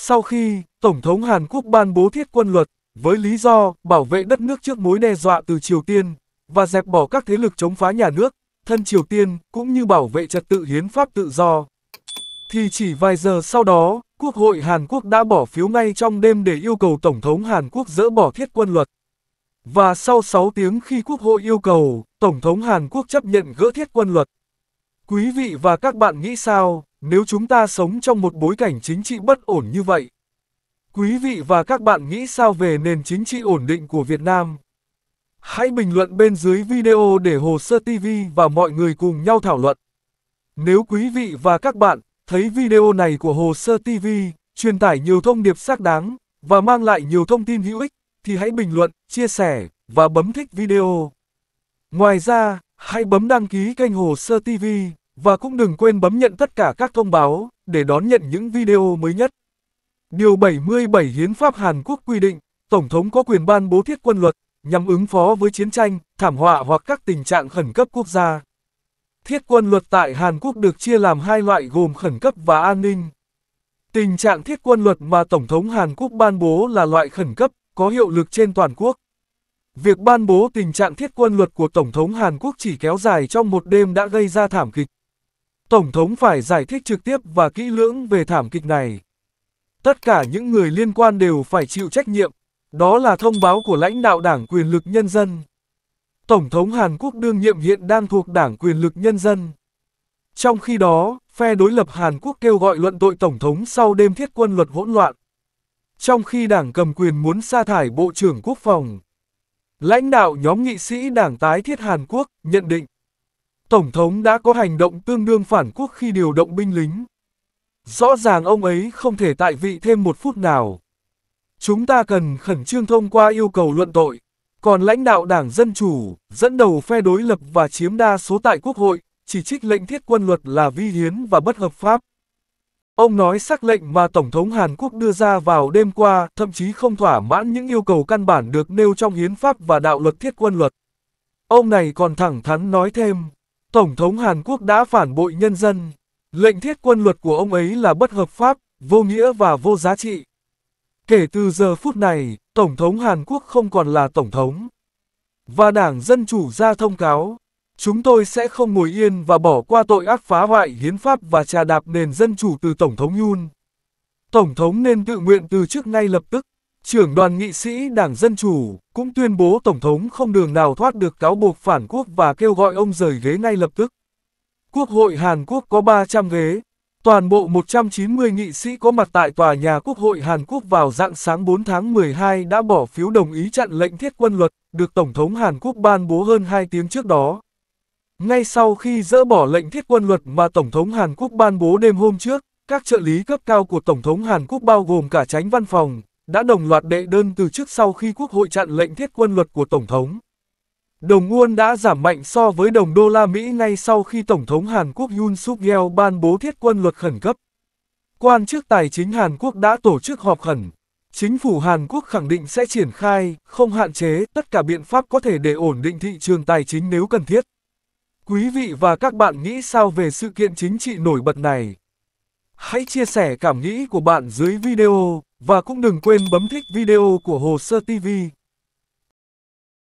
Sau khi Tổng thống Hàn Quốc ban bố thiết quân luật, với lý do bảo vệ đất nước trước mối đe dọa từ Triều Tiên, và dẹp bỏ các thế lực chống phá nhà nước, thân Triều Tiên, cũng như bảo vệ trật tự hiến pháp tự do, thì chỉ vài giờ sau đó, Quốc hội Hàn Quốc đã bỏ phiếu ngay trong đêm để yêu cầu Tổng thống Hàn Quốc dỡ bỏ thiết quân luật. Và sau 6 tiếng khi Quốc hội yêu cầu, Tổng thống Hàn Quốc chấp nhận gỡ thiết quân luật. Quý vị và các bạn nghĩ sao, nếu chúng ta sống trong một bối cảnh chính trị bất ổn như vậy? Quý vị và các bạn nghĩ sao về nền chính trị ổn định của Việt Nam? Hãy bình luận bên dưới video để Hồ Sơ TV và mọi người cùng nhau thảo luận. Nếu quý vị và các bạn thấy video này của Hồ Sơ TV truyền tải nhiều thông điệp xác đáng và mang lại nhiều thông tin hữu ích, thì hãy bình luận, chia sẻ và bấm thích video. Ngoài ra, hãy bấm đăng ký kênh Hồ Sơ TV và cũng đừng quên bấm nhận tất cả các thông báo để đón nhận những video mới nhất. Điều 77 Hiến pháp Hàn Quốc quy định, Tổng thống có quyền ban bố thiết quân luật nhằm ứng phó với chiến tranh, thảm họa hoặc các tình trạng khẩn cấp quốc gia. Thiết quân luật tại Hàn Quốc được chia làm hai loại gồm khẩn cấp và an ninh. Tình trạng thiết quân luật mà Tổng thống Hàn Quốc ban bố là loại khẩn cấp, có hiệu lực trên toàn quốc. Việc ban bố tình trạng thiết quân luật của Tổng thống Hàn Quốc chỉ kéo dài trong một đêm đã gây ra thảm kịch. Tổng thống phải giải thích trực tiếp và kỹ lưỡng về thảm kịch này. Tất cả những người liên quan đều phải chịu trách nhiệm. Đó là thông báo của lãnh đạo Đảng Quyền lực Nhân dân. Tổng thống Hàn Quốc đương nhiệm hiện đang thuộc Đảng Quyền lực Nhân dân. Trong khi đó, phe đối lập Hàn Quốc kêu gọi luận tội Tổng thống sau đêm thiết quân luật hỗn loạn. Trong khi Đảng cầm quyền muốn sa thải Bộ trưởng Quốc phòng. Lãnh đạo nhóm nghị sĩ Đảng Tái thiết Hàn Quốc nhận định Tổng thống đã có hành động tương đương phản quốc khi điều động binh lính. Rõ ràng ông ấy không thể tại vị thêm một phút nào. Chúng ta cần khẩn trương thông qua yêu cầu luận tội. Còn lãnh đạo Đảng Dân Chủ, dẫn đầu phe đối lập và chiếm đa số tại Quốc hội, chỉ trích lệnh thiết quân luật là vi hiến và bất hợp pháp. Ông nói sắc lệnh mà Tổng thống Hàn Quốc đưa ra vào đêm qua thậm chí không thỏa mãn những yêu cầu căn bản được nêu trong hiến pháp và đạo luật thiết quân luật. Ông này còn thẳng thắn nói thêm, Tổng thống Hàn Quốc đã phản bội nhân dân. Lệnh thiết quân luật của ông ấy là bất hợp pháp, vô nghĩa và vô giá trị. Kể từ giờ phút này, Tổng thống Hàn Quốc không còn là Tổng thống. Và Đảng Dân Chủ ra thông cáo, chúng tôi sẽ không ngồi yên và bỏ qua tội ác phá hoại hiến pháp và trà đạp nền dân chủ từ Tổng thống Yoon. Tổng thống nên tự nguyện từ chức ngay lập tức. Trưởng đoàn nghị sĩ Đảng Dân Chủ cũng tuyên bố Tổng thống không đường nào thoát được cáo buộc phản quốc và kêu gọi ông rời ghế ngay lập tức. Quốc hội Hàn Quốc có 300 ghế. Toàn bộ 190 nghị sĩ có mặt tại tòa nhà Quốc hội Hàn Quốc vào rạng sáng 4 tháng 12 đã bỏ phiếu đồng ý chặn lệnh thiết quân luật, được Tổng thống Hàn Quốc ban bố hơn 2 tiếng trước đó. Ngay sau khi dỡ bỏ lệnh thiết quân luật mà Tổng thống Hàn Quốc ban bố đêm hôm trước, các trợ lý cấp cao của Tổng thống Hàn Quốc bao gồm cả Chánh Văn phòng, đã đồng loạt đệ đơn từ chức sau khi Quốc hội chặn lệnh thiết quân luật của Tổng thống. Đồng won đã giảm mạnh so với đồng đô la Mỹ ngay sau khi Tổng thống Hàn Quốc Yoon Suk Yeol ban bố thiết quân luật khẩn cấp. Quan chức tài chính Hàn Quốc đã tổ chức họp khẩn. Chính phủ Hàn Quốc khẳng định sẽ triển khai, không hạn chế, tất cả biện pháp có thể để ổn định thị trường tài chính nếu cần thiết. Quý vị và các bạn nghĩ sao về sự kiện chính trị nổi bật này? Hãy chia sẻ cảm nghĩ của bạn dưới video, và cũng đừng quên bấm thích video của Hồ Sơ TV.